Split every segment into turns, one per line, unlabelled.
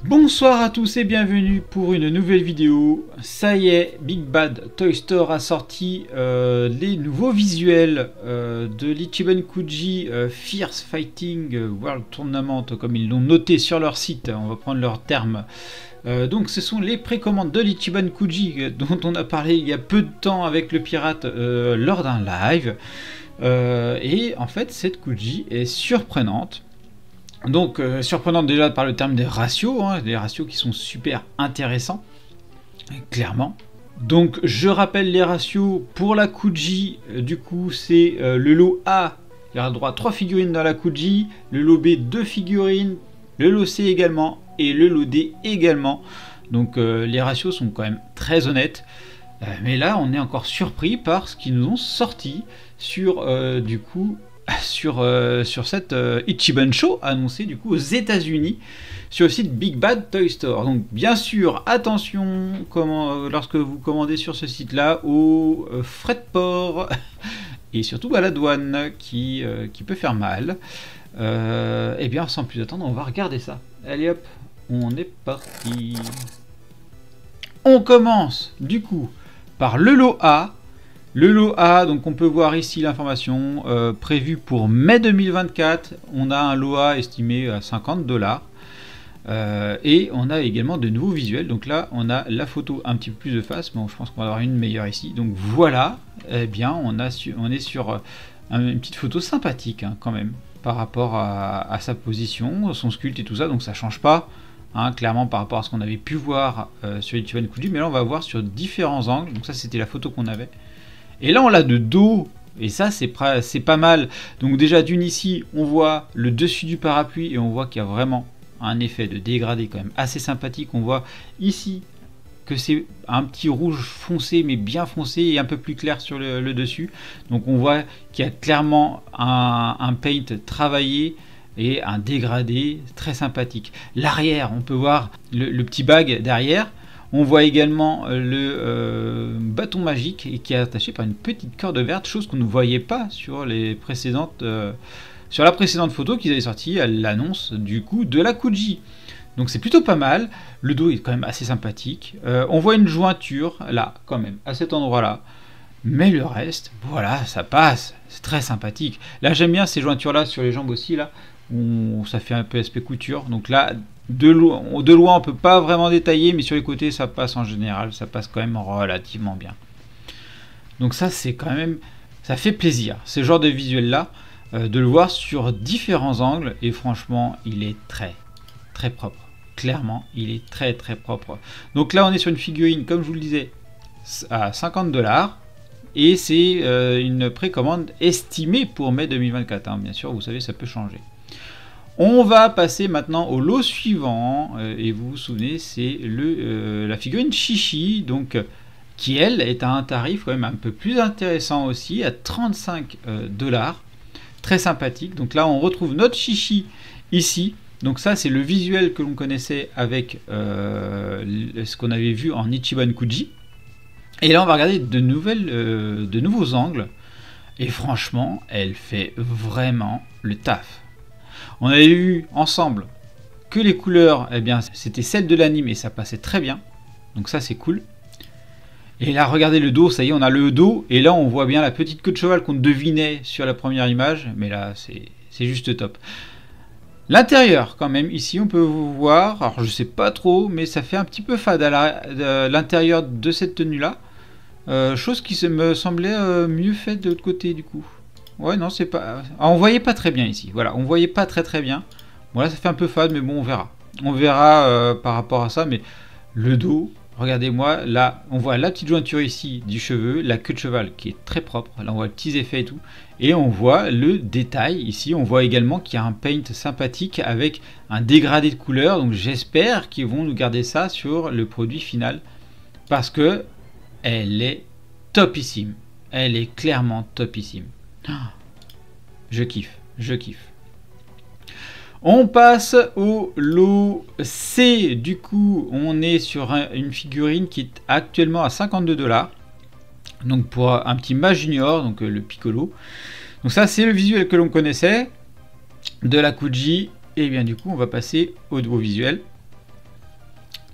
Bonsoir à tous et bienvenue pour une nouvelle vidéo. Ça y est, Big Bad Toy Store a sorti les nouveaux visuels de l'Ichiban Kuji Fierce Fighting World Tournament, comme ils l'ont noté sur leur site. On va prendre leurs termes. Donc ce sont les précommandes de l'Ichiban Kuji dont on a parlé il y a peu de temps avec le pirate lors d'un live. Et en fait cette Kuji est surprenante. Donc surprenante déjà par le terme des ratios, des ratios qui sont super intéressants, clairement. Donc je rappelle les ratios pour la Kuji, du coup c'est le lot A, il y aura le droit à 3 figurines dans la Kuji, le lot B 2 figurines, le lot C également et le lot D également. Donc les ratios sont quand même très honnêtes. Mais là on est encore surpris par ce qu'ils nous ont sorti sur du coup sur cette Ichiban Show annoncée du coup aux États-Unis sur le site Big Bad Toy Store. Donc bien sûr, attention lorsque vous commandez sur ce site-là aux frais de port et surtout à la douane qui peut faire mal. Et bien sans plus attendre, on va regarder ça. Allez hop, on est parti. On commence du coup par le lot A. Le lot A, donc on peut voir ici l'information prévue pour mai 2024. On a un lot A estimé à 50 $. Et on a également de nouveaux visuels. Donc là, on a la photo un petit peu plus de face. Bon, je pense qu'on va avoir une meilleure ici. Donc voilà, eh bien, on est sur une petite photo sympathique quand même par rapport à sa position, son sculpte et tout ça. Donc ça change pas. Clairement par rapport à ce qu'on avait pu voir sur Ichiban Kuji. Mais là, on va voir sur différents angles. Donc ça, c'était la photo qu'on avait. Et là on l'a de dos, et ça c'est pas mal. Donc déjà d'une ici, on voit le dessus du parapluie, et on voit qu'il y a vraiment un effet de dégradé quand même assez sympathique. On voit ici que c'est un petit rouge foncé, mais bien foncé, et un peu plus clair sur le dessus. Donc on voit qu'il y a clairement un paint travaillé, et un dégradé très sympathique. L'arrière, on peut voir le petit bag derrière. On voit également le bâton magique qui est attaché par une petite corde verte, chose qu'on ne voyait pas sur les précédentes, sur la précédente photo qu'ils avaient sortie à l'annonce du coup de la Kuji. Donc c'est plutôt pas mal. Le dos est quand même assez sympathique. On voit une jointure là, quand même, à cet endroit-là. Mais le reste, voilà, ça passe. C'est très sympathique. Là, j'aime bien ces jointures-là sur les jambes aussi, là, où ça fait un peu aspect couture. Donc là, de loin, on peut pas vraiment détailler, mais sur les côtés, ça passe en général. Ça passe quand même relativement bien. Donc ça, c'est quand même... Ça fait plaisir, ce genre de visuel-là, de le voir sur différents angles. Et franchement, il est très, très propre. Clairement, il est très, très propre. Donc là, on est sur une figurine, comme je vous le disais, à 50 $. Et c'est une précommande estimée pour mai 2024. Bien sûr, vous savez, ça peut changer. On va passer maintenant au lot suivant. Et vous vous souvenez, c'est la figurine Chichi. Donc, qui, elle, est à un tarif quand même un peu plus intéressant aussi, à 35 $. Très sympathique. Donc là, on retrouve notre Chichi ici. Donc ça, c'est le visuel que l'on connaissait avec ce qu'on avait vu en Ichiban Kuji. Et là, on va regarder de nouveaux angles. Et franchement, elle fait vraiment le taf. On avait vu ensemble que les couleurs, eh bien, c'était celles de l'anime et ça passait très bien. Donc ça, c'est cool. Et là, regardez le dos, ça y est, on a le dos. Et là, on voit bien la petite queue de cheval qu'on devinait sur la première image. Mais là, c'est juste top. L'intérieur, quand même, ici, on peut voir. Alors, je sais pas trop, mais ça fait un petit peu fade à l'intérieur de cette tenue-là. Chose qui me semblait mieux faite de l'autre côté, du coup. Ouais, non, c'est pas... on voyait pas très bien ici. Voilà, on voyait pas très bien. Bon, là, ça fait un peu fade, mais bon, on verra. On verra par rapport à ça, mais le dos... Regardez-moi, là, on voit la petite jointure ici du cheveu, la queue de cheval qui est très propre. Là, on voit les petits effets et tout. Et on voit le détail ici. On voit également qu'il y a un paint sympathique avec un dégradé de couleur. Donc, j'espère qu'ils vont nous garder ça sur le produit final. Parce que elle est topissime. Elle est clairement topissime. Je kiffe, je kiffe. On passe au lot C. Du coup, on est sur une figurine qui est actuellement à 52 $. Donc pour un petit mage junior, donc le Piccolo. Donc ça, c'est le visuel que l'on connaissait de la Kuji. Et bien du coup, on va passer au nouveau visuel.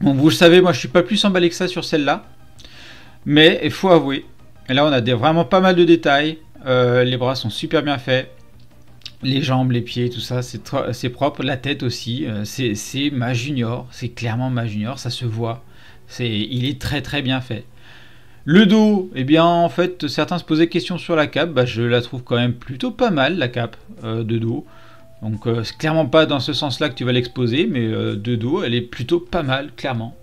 Bon, vous le savez, moi je suis pas plus emballé que ça sur celle-là. Mais il faut avouer, là on a vraiment pas mal de détails. Les bras sont super bien faits. Les jambes, les pieds, tout ça, c'est propre. La tête aussi, c'est ma junior. C'est clairement ma junior, ça se voit. Il est très très bien fait. Le dos, eh bien en fait, certains se posaient question sur la cape. Bah, je la trouve quand même plutôt pas mal, la cape de dos. Donc c'est clairement pas dans ce sens-là que tu vas l'exposer, mais de dos, elle est plutôt pas mal, clairement.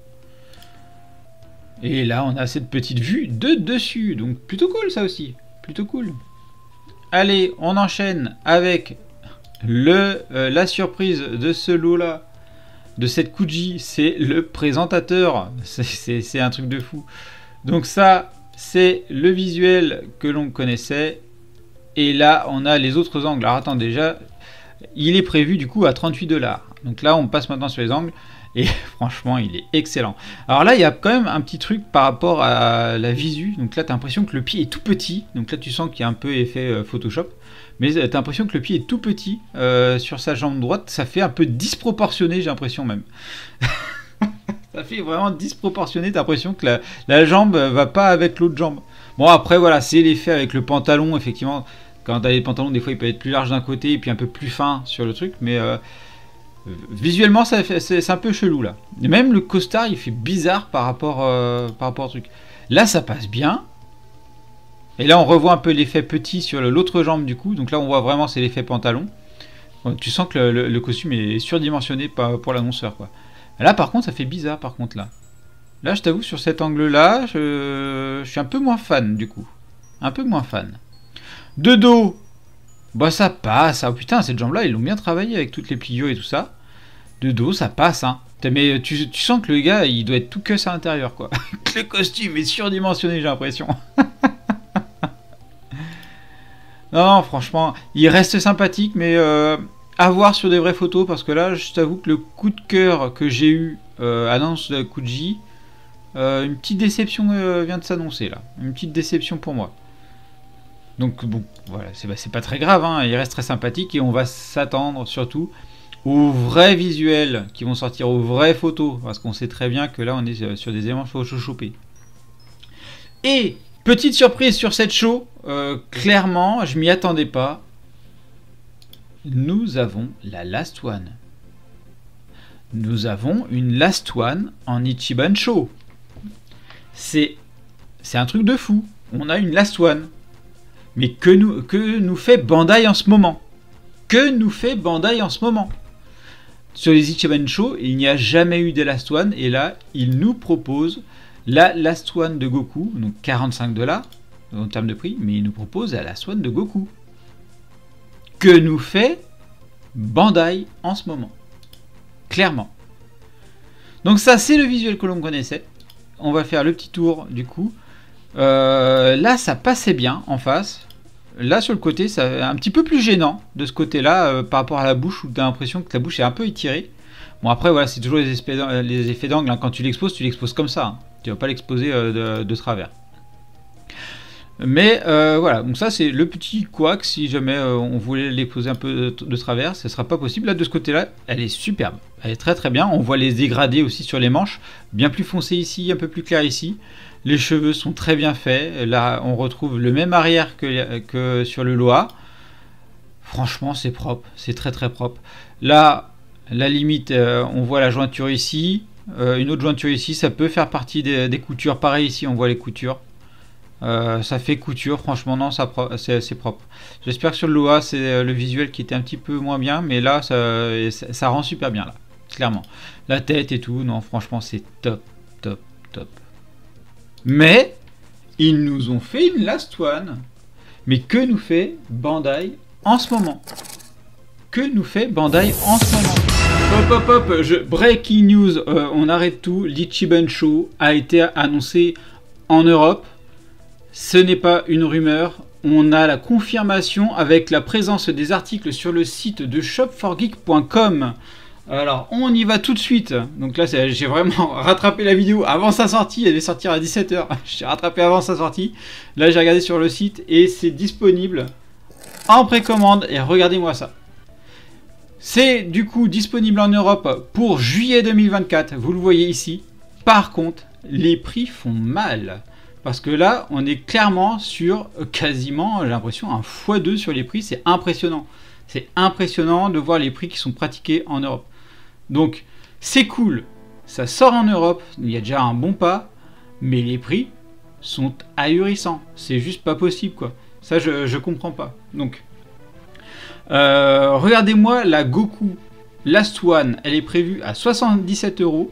Et là, on a cette petite vue de dessus, donc plutôt cool ça aussi, plutôt cool. Allez, on enchaîne avec la surprise de ce lot-là, de cette Kuji, c'est le présentateur. C'est un truc de fou. Donc ça, c'est le visuel que l'on connaissait. Et là, on a les autres angles. Alors attends, déjà, il est prévu du coup à 38$. Donc là, on passe maintenant sur les angles. Et franchement, il est excellent. Alors là, il y a quand même un petit truc par rapport à la visu. Donc là, tu as l'impression que le pied est tout petit. Donc là, tu sens qu'il y a un peu effet Photoshop. Mais tu as l'impression que le pied est tout petit sur sa jambe droite. Ça fait un peu disproportionné, j'ai l'impression même. Ça fait vraiment disproportionné. Tu as l'impression que la jambe va pas avec l'autre jambe. Bon, après, voilà, c'est l'effet avec le pantalon. Effectivement, quand tu as les pantalons, des fois, il peut être plus large d'un côté et puis un peu plus fin sur le truc. Mais... visuellement, c'est un peu chelou là. Et même le costard, il fait bizarre par rapport au truc. Là, ça passe bien. Et là, on revoit un peu l'effet petit sur l'autre jambe du coup. Donc là, on voit vraiment c'est l'effet pantalon. Donc, tu sens que le costume est surdimensionné pour l'annonceur quoi. Là, par contre, ça fait bizarre par contre là. Là, je t'avoue, sur cet angle-là, je suis un peu moins fan du coup. Un peu moins fan. De dos, bah ça passe. Ah putain, cette jambe-là, ils l'ont bien travaillé avec toutes les pliures et tout ça. De dos, ça passe, hein. Mais tu sens que le gars, il doit être tout cuss à l'intérieur, quoi. Le costume est surdimensionné, j'ai l'impression. Non, franchement, il reste sympathique, mais à voir sur des vraies photos, parce que là, je t'avoue que le coup de cœur que j'ai eu annonce de Kuji, une petite déception vient de s'annoncer, là. Une petite déception pour moi. Donc, bon, voilà, c'est pas très grave, hein. Il reste très sympathique, et on va s'attendre, surtout... aux vrais visuels qui vont sortir, aux vraies photos, parce qu'on sait très bien que là on est sur des éléments photoshopés. Et petite surprise sur cette show, clairement je m'y attendais pas, nous avons la Last One. Nous avons une Last One en Ichiban Show. C'est un truc de fou, on a une Last One. Mais que nous fait Bandai en ce moment? Que nous fait Bandai en ce moment? Sur les Ichiban Show, il n'y a jamais eu des Last One, et là, il nous propose la Last One de Goku, donc 45$ en termes de prix, mais il nous propose la Last One de Goku. Que nous fait Bandai en ce moment? Clairement. Donc ça, c'est le visuel que l'on connaissait. On va faire le petit tour du coup. Là, ça passait bien en face. Là, sur le côté, c'est un petit peu plus gênant de ce côté-là par rapport à la bouche où tu as l'impression que ta bouche est un peu étirée. Bon, après, voilà, c'est toujours les effets d'angle. Hein. Quand tu l'exposes comme ça. Hein. Tu vas pas l'exposer de travers. Mais voilà, donc ça, c'est le petit couac. Si jamais on voulait l'exposer un peu de travers, ce sera pas possible. Là, de ce côté-là, elle est superbe. Elle est très très bien. On voit les dégradés aussi sur les manches. Bien plus foncé ici, un peu plus clair ici. Les cheveux sont très bien faits. Là, on retrouve le même arrière que sur le Loa. Franchement, c'est propre. C'est très très propre. Là, la limite, on voit la jointure ici. Une autre jointure ici. Ça peut faire partie des coutures. Pareil ici, on voit les coutures. Ça fait couture. Franchement, non, c'est propre. J'espère que sur le Loa, c'est le visuel qui était un petit peu moins bien. Mais là, ça rend super bien. Là, clairement. La tête et tout. Non, franchement, c'est top, top, top. Mais ils nous ont fait une Last One. Mais que nous fait Bandai en ce moment? Que nous fait Bandai en ce moment? Hop hop hop, breaking news, on arrête tout. L'Ichiban Show a été annoncé en Europe. Ce n'est pas une rumeur. On a la confirmation avec la présence des articles sur le site de shop4geek.com. Alors, on y va tout de suite. Donc là, j'ai vraiment rattrapé la vidéo avant sa sortie. Elle devait sortir à 17h. J'ai rattrapé avant sa sortie. Là, j'ai regardé sur le site et c'est disponible en précommande. Et regardez-moi ça. C'est du coup disponible en Europe pour juillet 2024, vous le voyez ici. Par contre, les prix font mal. Parce que là, on est clairement sur quasiment, j'ai l'impression, un x2 sur les prix. C'est impressionnant. C'est impressionnant de voir les prix qui sont pratiqués en Europe. Donc, c'est cool. Ça sort en Europe. Il y a déjà un bon pas. Mais les prix sont ahurissants. C'est juste pas possible, quoi. Ça, je comprends pas. Donc, regardez-moi la Goku Last One. Elle est prévue à 77 €.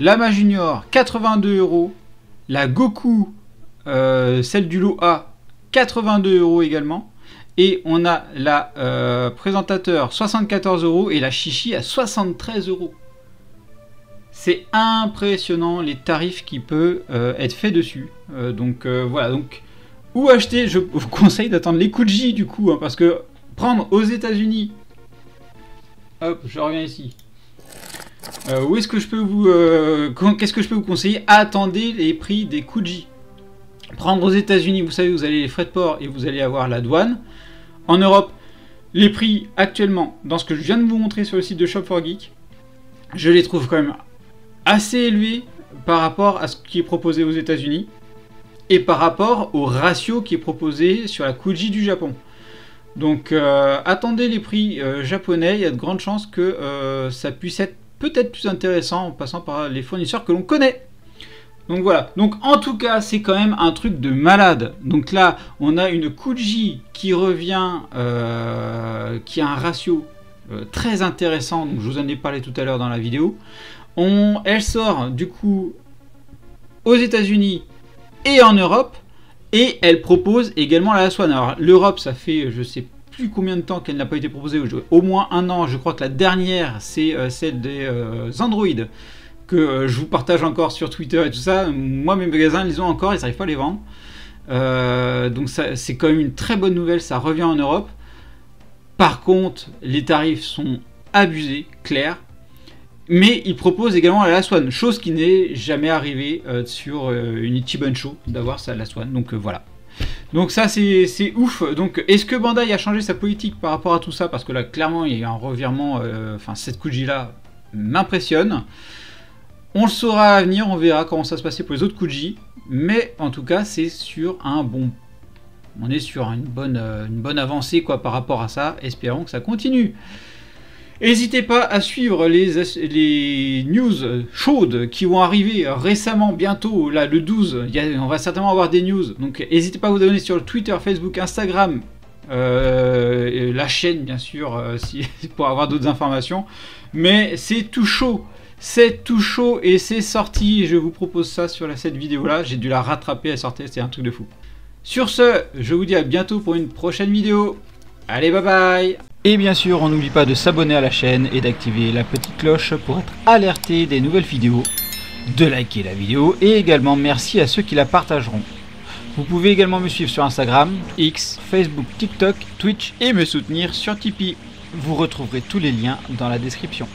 Lama Junior, 82 €. La Goku, celle du lot A, 82 € également. Et on a la présentateur, 74 € et la Chichi à 73 €. C'est impressionnant les tarifs qui peuvent être faits dessus. Donc voilà, donc où acheter? Je vous conseille d'attendre les Kuji du coup, hein, parce que prendre aux États-Unis. Hop, je reviens ici. Où est-ce que je peux vous qu'est-ce que je peux vous conseiller? Attendez les prix des Kuji. Prendre aux États-Unis, vous savez, vous allez les frais de port et vous allez avoir la douane. En Europe, les prix actuellement, dans ce que je viens de vous montrer sur le site de Shop4Geek, je les trouve quand même assez élevés par rapport à ce qui est proposé aux États-Unis et par rapport au ratio qui est proposé sur la Kuji du Japon. Donc attendez les prix japonais, il y a de grandes chances que ça puisse être peut-être plus intéressant en passant par les fournisseurs que l'on connaît. Donc voilà, donc en tout cas c'est quand même un truc de malade. Donc là on a une Kuji qui revient, qui a un ratio très intéressant, donc je vous en ai parlé tout à l'heure dans la vidéo. Elle sort du coup aux États-Unis et en Europe, et elle propose également la Last One. Alors l'Europe, ça fait je sais plus combien de temps qu'elle n'a pas été proposée, au moins un an. Je crois que la dernière c'est celle des Android que je vous partage encore sur Twitter et tout ça. Moi mes magasins ils les ont encore, ils n'arrivent pas à les vendre. Donc c'est quand même une très bonne nouvelle, ça revient en Europe. Par contre les tarifs sont abusés, clairs. Mais il propose également la Last One, chose qui n'est jamais arrivée sur une Ichiban Show, d'avoir sa Last One. Donc voilà. Donc ça c'est ouf. Donc est-ce que Bandai a changé sa politique par rapport à tout ça? Parce que là clairement il y a un revirement. Enfin cette Kuji là m'impressionne. On le saura à venir, on verra comment ça se passait pour les autres Kuji. Mais en tout cas c'est sur un bon. On est sur une bonne avancée quoi par rapport à ça. Espérons que ça continue. N'hésitez pas à suivre les news chaudes qui vont arriver récemment, bientôt, là le 12, on va certainement avoir des news, donc n'hésitez pas à vous abonner sur le Twitter, Facebook, Instagram, la chaîne bien sûr, pour avoir d'autres informations, mais c'est tout chaud et c'est sorti, et je vous propose ça sur cette vidéo là, j'ai dû la rattraper, elle sortait, c'était un truc de fou. Sur ce, je vous dis à bientôt pour une prochaine vidéo, allez bye bye. Et bien sûr, on n'oublie pas de s'abonner à la chaîne et d'activer la petite cloche pour être alerté des nouvelles vidéos, de liker la vidéo et également merci à ceux qui la partageront. Vous pouvez également me suivre sur Instagram, X, Facebook, TikTok, Twitch et me soutenir sur Tipeee. Vous retrouverez tous les liens dans la description.